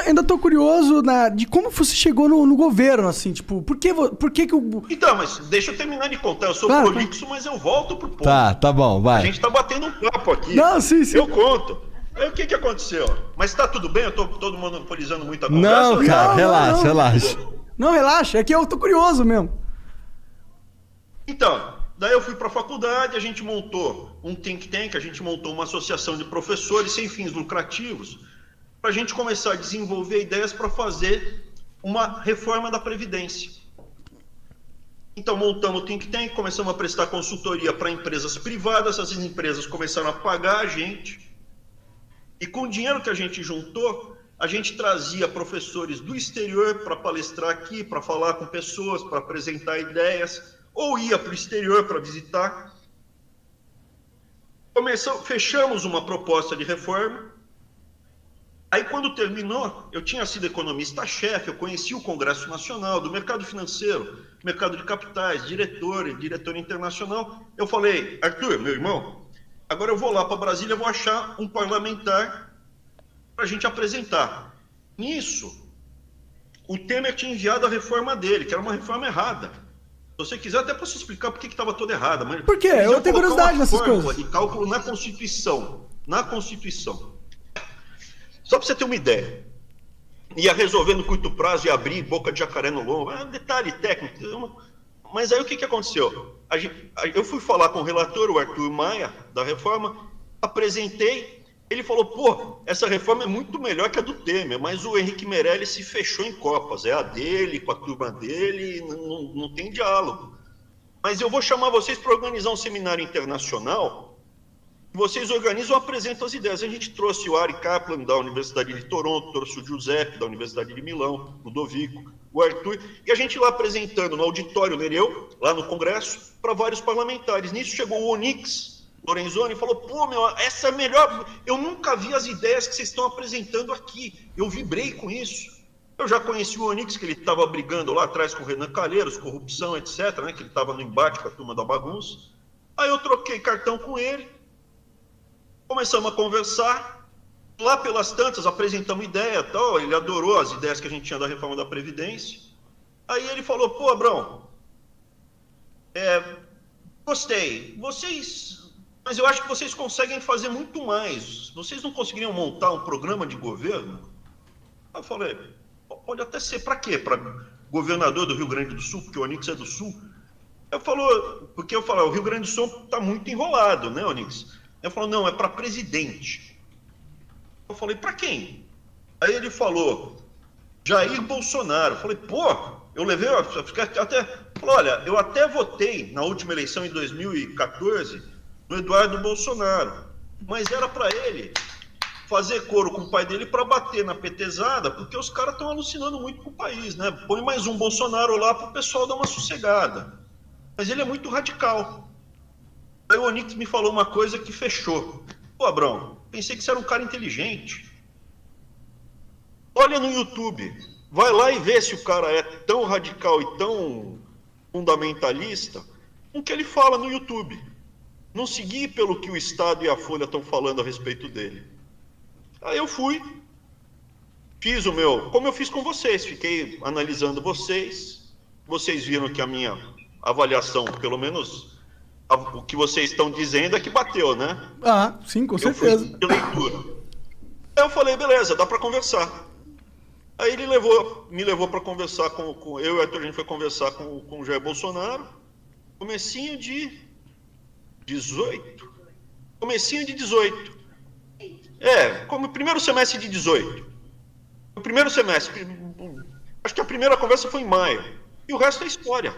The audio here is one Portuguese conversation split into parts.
Ainda tô curioso de como você chegou no governo, assim, tipo, por que que o... Então, mas deixa eu terminar de contar. Eu sou Claro, prolixo, mas eu volto pro ponto. Tá bom, A vai. gente tá batendo um papo aqui. Não, sim, sim. Eu conto. Aí o que aconteceu? Mas tá tudo bem? Eu tô todo monopolizando muita conversa? Não, cara, Não, relaxa, não. relaxa. Não, relaxa, é que eu tô curioso mesmo. Então, daí eu fui para a faculdade, a gente montou um think tank, a gente montou uma associação de professores sem fins lucrativos, para a gente começar a desenvolver ideias para fazer uma reforma da Previdência. Então, montamos o think tank, começamos a prestar consultoria para empresas privadas, essas empresas começaram a pagar a gente, e com o dinheiro que a gente juntou, a gente trazia professores do exterior para palestrar aqui, para falar com pessoas, para apresentar ideias, ou ia para o exterior para visitar. Fechamos uma proposta de reforma. Aí, quando terminou, eu tinha sido economista-chefe, eu conhecia o Congresso Nacional, do mercado financeiro, mercado de capitais, diretor internacional. Eu falei, Arthur, meu irmão, agora eu vou lá para Brasília, vou achar um parlamentar para a gente apresentar. Nisso, o Temer tinha enviado a reforma dele, que era uma reforma errada. Se você quiser, até posso explicar por que estava toda errada. Mas por quê? Eu tenho curiosidade nessas coisas. De cálculo na Constituição. Na Constituição. Só para você ter uma ideia. Ia resolver no curto prazo e abrir boca de jacaré no lombo. É um detalhe técnico. Mas aí o que aconteceu? Eu fui falar com o relator, o Arthur Maia, da reforma, apresentei. Ele falou, pô, essa reforma é muito melhor que a do Temer, mas o Henrique Meirelles se fechou em copas. É a dele, com a turma dele, não tem diálogo. Mas eu vou chamar vocês para organizar um seminário internacional. Vocês organizam e apresentam as ideias. A gente trouxe o Ari Kaplan, da Universidade de Toronto, trouxe o Giuseppe, da Universidade de Milão, Ludovico, o Arthur, e a gente lá apresentando no auditório Nereu, lá no Congresso, para vários parlamentares. Nisso chegou o Onyx Lorenzoni falou, pô, meu, essa é a melhor, eu nunca vi as ideias que vocês estão apresentando aqui, eu vibrei com isso. Eu já conheci o Onyx, que ele estava brigando lá atrás com o Renan Calheiros, corrupção, etc., né, que ele estava no embate com a turma da bagunça. Aí eu troquei cartão com ele, começamos a conversar, lá pelas tantas apresentamos ideia e tal, ele adorou as ideias que a gente tinha da reforma da Previdência. Aí ele falou, pô, Abrão, gostei, mas eu acho que vocês conseguem fazer muito mais. Vocês não conseguiriam montar um programa de governo? Eu falei, pode até ser. Para quê? Para governador do Rio Grande do Sul, porque o Onyx é do Sul? Porque eu falei, o Rio Grande do Sul está muito enrolado, né, Onyx? Eu falei, não, é para presidente. Eu falei, para quem? Aí ele falou, Jair Bolsonaro. Eu falei, pô, eu levei, falei, olha, eu até votei na última eleição em 2014 no Eduardo Bolsonaro, mas era para ele fazer coro com o pai dele para bater na petezada, porque os caras estão alucinando muito com o país, né? Põe mais um Bolsonaro lá para o pessoal dar uma sossegada. Mas ele é muito radical. Aí o Onyx me falou uma coisa que fechou. Pô, Abrão, pensei que você era um cara inteligente. Olha no YouTube, vai lá e vê se o cara é tão radical e tão fundamentalista com o que ele fala no YouTube. Não seguir pelo que o Estado e a Folha estão falando a respeito dele. Aí eu fui, fiz o meu, como eu fiz com vocês, fiquei analisando vocês viram que a minha avaliação, pelo menos o que vocês estão dizendo é que bateu, né? Ah, sim, com certeza. Eu fui de leitura. Aí eu falei, beleza, dá para conversar. Aí ele me levou para conversar com eu e o Arthur, a gente foi conversar com o Jair Bolsonaro, comecinho de 18. Como primeiro semestre de 18. O primeiro semestre, acho que a primeira conversa foi em maio. E o resto é história.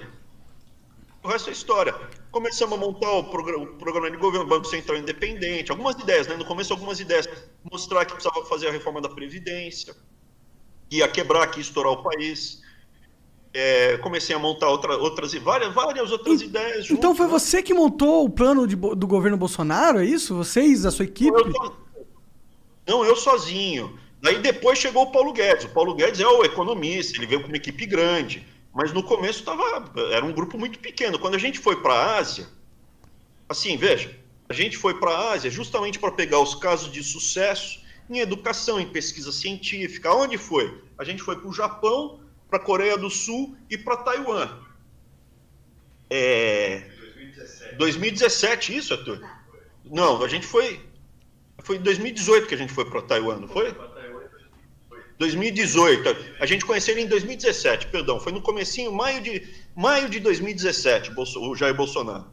Começamos a montar o programa de governo, Banco Central Independente, algumas ideias, né? No começo algumas ideias. Mostrar que precisava fazer a reforma da Previdência, que ia quebrar, que ia estourar o país. Comecei a montar várias outras ideias. Então foi você que montou o plano do governo Bolsonaro, é isso? Vocês, a sua equipe? Não, eu sozinho. Daí depois chegou o Paulo Guedes. O Paulo Guedes é o economista, ele veio com uma equipe grande. Mas no começo era um grupo muito pequeno. Quando a gente foi para a Ásia, assim, veja, a gente foi para a Ásia justamente para pegar os casos de sucesso em educação, em pesquisa científica. Onde foi? A gente foi para o Japão, para a Coreia do Sul e para Taiwan. 2017, isso, Arthur? Não, a gente foi em 2018 que a gente foi para Taiwan, não foi? 2018. A gente conheceu ele em 2017, perdão. Foi no comecinho, maio de 2017, o Jair Bolsonaro.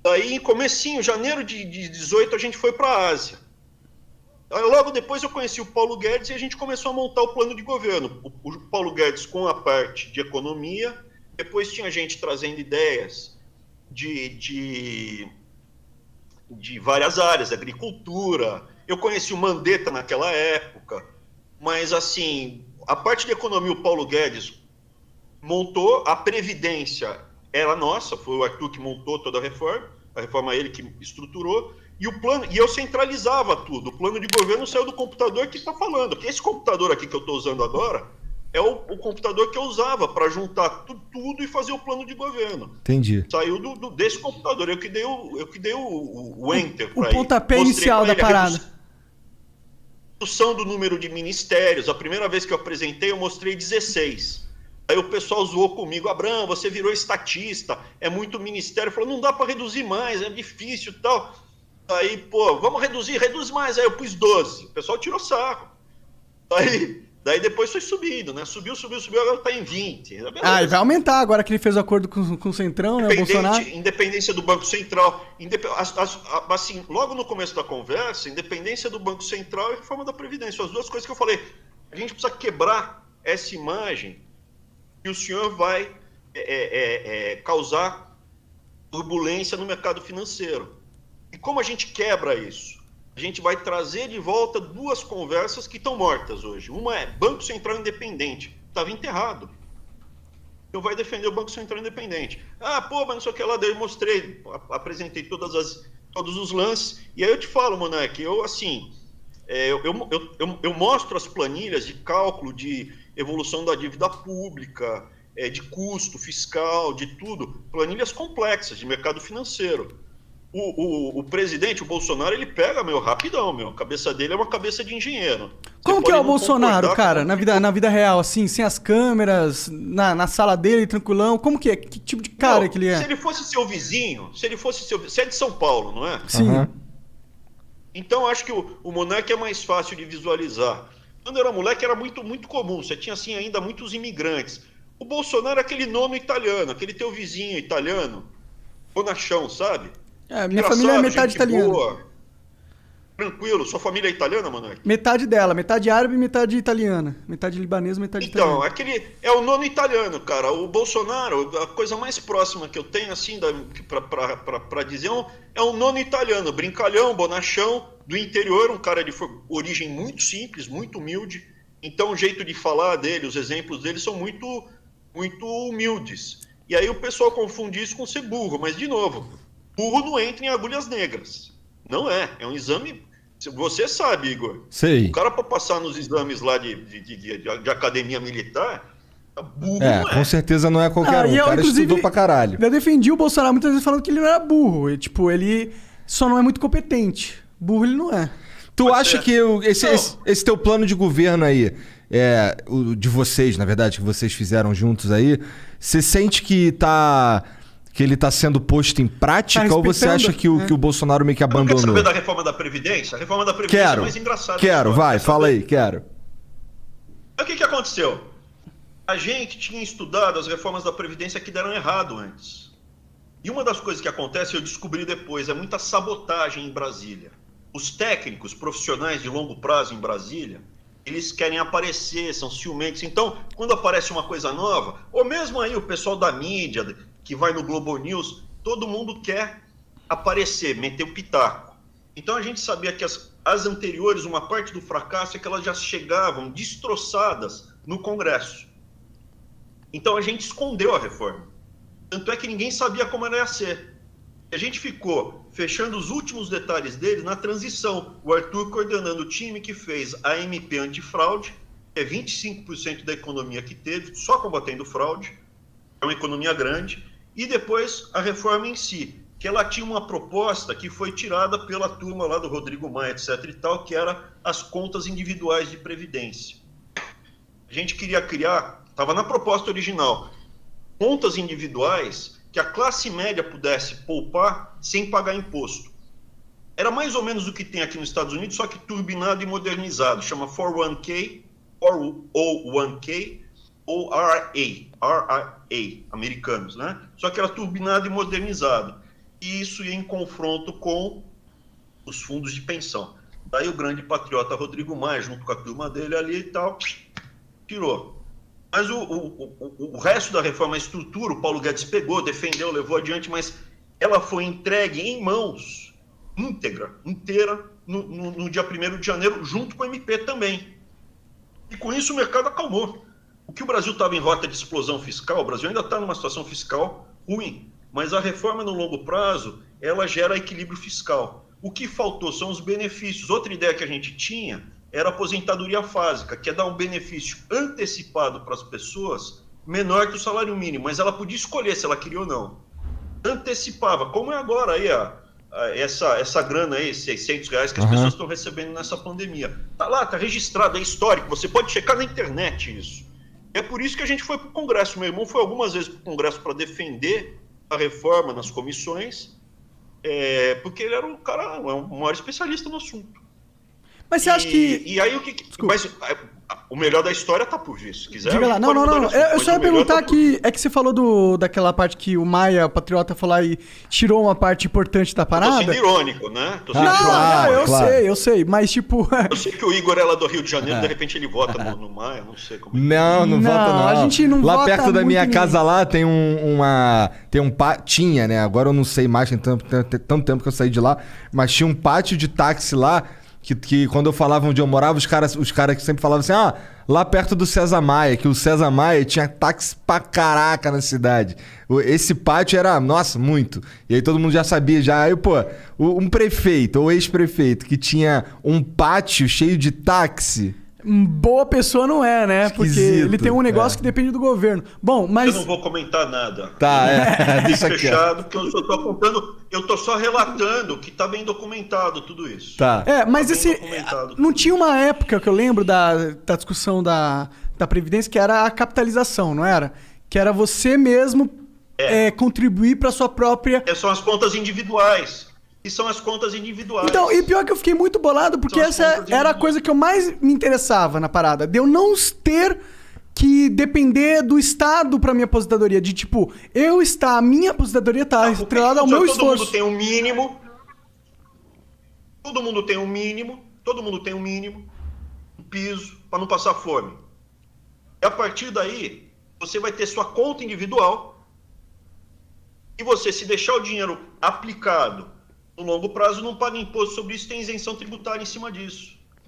Daí, em comecinho, janeiro de 18, a gente foi para a Ásia. Aí, logo depois eu conheci o Paulo Guedes e a gente começou a montar o plano de governo. O Paulo Guedes com a parte de economia, depois tinha gente trazendo ideias de várias áreas, agricultura. Eu conheci o Mandetta naquela época, mas assim, a parte de economia o Paulo Guedes montou, a Previdência era nossa, foi o Arthur que montou toda a reforma ele que estruturou, e o plano, e eu centralizava tudo. O plano de governo saiu do computador que está falando, que esse computador aqui que eu estou usando agora é o computador que eu usava para juntar tudo e fazer o plano de governo. Entendi. Saiu desse computador, eu que dei o enter para ele. O pontapé inicial da parada. Redução do número de ministérios. A primeira vez que eu apresentei, eu mostrei 16. Aí o pessoal zoou comigo, Abrão, você virou estatista, é muito ministério. Falou, não dá para reduzir mais, é difícil e tal. Aí, pô, vamos reduz mais. Aí eu pus 12. O pessoal tirou sarro. Daí depois foi subindo, né? Subiu, agora tá em 20. E vai aumentar agora que ele fez o acordo com o Centrão, né? O Bolsonaro. Independência do Banco Central. Assim, logo no começo da conversa, independência do Banco Central e reforma da Previdência. As duas coisas que eu falei. A gente precisa quebrar essa imagem que o senhor vai causar turbulência no mercado financeiro. E como a gente quebra isso? A gente vai trazer de volta duas conversas que estão mortas hoje. Uma é Banco Central Independente. Estava enterrado. Então vai defender o Banco Central Independente. Ah, pô, mas não sei o que lá. Daí eu mostrei, apresentei todos os lances. E aí eu te falo, Monark, eu mostro as planilhas de cálculo de evolução da dívida pública, de custo fiscal, de tudo. Planilhas complexas de mercado financeiro. O presidente, o Bolsonaro, ele pega, rapidão, a cabeça dele é uma cabeça de engenheiro. Como que é o Bolsonaro, cara, na vida real, assim, sem as câmeras, na sala dele, tranquilão, como que é? Que tipo de cara que ele é? Se ele fosse seu vizinho, você é de São Paulo, não é? Sim. Uhum. Então, acho que o Monark é mais fácil de visualizar. Quando eu era moleque, era muito, muito comum, você tinha, assim, ainda muitos imigrantes. O Bolsonaro é aquele nono italiano, aquele teu vizinho italiano, bonachão, sabe? Minha família é metade italiana. Boa. Tranquilo. Sua família é italiana, Monark? Metade dela. Metade árabe e metade italiana. Metade libanesa, metade italiana. Então, é o nono italiano, cara. O Bolsonaro, a coisa mais próxima que eu tenho, assim, pra dizer, é um nono italiano. Brincalhão, bonachão, do interior, um cara de origem muito simples, muito humilde. Então, o jeito de falar dele, os exemplos dele são muito, muito humildes. E aí o pessoal confunde isso com ser burro. Mas, de novo, burro não entra em agulhas negras. Não é. É um exame... Você sabe, Igor. Sei. O cara para passar nos exames lá de academia militar, burro não é. Com certeza não é qualquer um. O cara estudou pra caralho. Eu defendi o Bolsonaro muitas vezes falando que ele não era burro. Ele só não é muito competente. Burro ele não é. Tu acha que esse teu plano de governo aí, o de vocês, na verdade, que vocês fizeram juntos aí, você sente que ele está sendo posto em prática ou você acha que o Bolsonaro meio que abandonou? Quer saber da reforma da Previdência? A reforma da Previdência é mais engraçada. Quero, fala aí, quero. O que aconteceu? A gente tinha estudado as reformas da Previdência que deram errado antes. E uma das coisas que acontece, eu descobri depois, é muita sabotagem em Brasília. Os técnicos profissionais de longo prazo em Brasília, eles querem aparecer, são ciumentos. Então, quando aparece uma coisa nova, ou mesmo aí o pessoal da mídia, que vai no Globo News, todo mundo quer aparecer, meter o pitaco. Então a gente sabia que as anteriores, uma parte do fracasso é que elas já chegavam destroçadas no Congresso. Então a gente escondeu a reforma. Tanto é que ninguém sabia como ela ia ser. A gente ficou fechando os últimos detalhes dele na transição. O Arthur coordenando o time que fez a MP antifraude, que é 25% da economia que teve, só combatendo fraude. É uma economia grande. E depois a reforma em si, que ela tinha uma proposta que foi tirada pela turma lá do Rodrigo Maia, etc. e tal, que era as contas individuais de previdência. A gente queria criar, estava na proposta original, contas individuais que a classe média pudesse poupar sem pagar imposto. Era mais ou menos o que tem aqui nos Estados Unidos, só que turbinado e modernizado. Chama 401k, 401k ou RA, americanos, né? Só que era turbinado e modernizado. E isso ia em confronto com os fundos de pensão. Daí o grande patriota Rodrigo Maia, junto com a turma dele ali e tal, tirou. Mas o resto da reforma, a estrutura, o Paulo Guedes pegou, defendeu, levou adiante, mas ela foi entregue em mãos, inteira, no dia 1º de janeiro, junto com o MP também. E com isso o mercado acalmou. O que o Brasil estava em rota de explosão fiscal, o Brasil ainda está numa situação fiscal ruim, mas a reforma no longo prazo, ela gera equilíbrio fiscal. O que faltou são os benefícios. Outra ideia que a gente tinha era a aposentadoria fásica, que é dar um benefício antecipado para as pessoas menor que o salário mínimo, mas ela podia escolher se ela queria ou não. Antecipava, como é agora aí essa grana aí, R$600 que as pessoas estão recebendo nessa pandemia. Tá lá, tá registrado, é histórico, você pode checar na internet isso. É por isso que a gente foi para o Congresso. Meu irmão foi algumas vezes para o Congresso para defender a reforma nas comissões, porque ele era um cara, o maior especialista no assunto. Mas você acha que... E aí o que... Mas o melhor da história tá por vir, se quiser. Diga lá. Não. Eu só ia perguntar que... É que você falou daquela parte que o Maia, o patriota, foi lá e tirou uma parte importante da parada. Tô sendo irônico, né? Eu sei. Mas tipo... Eu sei que o Igor é lá do Rio de Janeiro, de repente ele vota no Maia, não sei como é. Não vota não. A gente não lá vota perto da minha muito casa lá tem tinha, né? Agora eu não sei mais, tem tanto tempo que eu saí de lá. Mas tinha um pátio de táxi lá, que quando eu falava onde eu morava, os caras que sempre falavam assim, lá perto do César Maia, que o César Maia tinha táxi pra caraca na cidade. Esse pátio era, nossa, muito. E aí todo mundo já sabia, já. Aí, pô, um prefeito ou ex-prefeito que tinha um pátio cheio de táxi... Boa pessoa não é, né? Porque ele tem um negócio que depende do governo. Bom, mas... Eu não vou comentar nada. Tá, deixa fechado, porque eu só tô apontando, eu tô só relatando que tá bem documentado tudo isso. Tá. Mas não tinha uma época que eu lembro da discussão da Previdência que era a capitalização, não era? Que era você mesmo contribuir para sua própria... São as contas individuais. E são as contas individuais. Então, e pior que eu fiquei muito bolado, porque essa era a coisa que eu mais me interessava na parada. De eu não ter que depender do Estado pra minha aposentadoria. De tipo, a minha aposentadoria tá atrelada ao meu esforço. Todo mundo tem um mínimo. Todo mundo tem um mínimo, um piso, pra não passar fome. E a partir daí, você vai ter sua conta individual. E você, se deixar o dinheiro aplicado no longo prazo, não paga imposto sobre isso, tem isenção tributária em cima disso.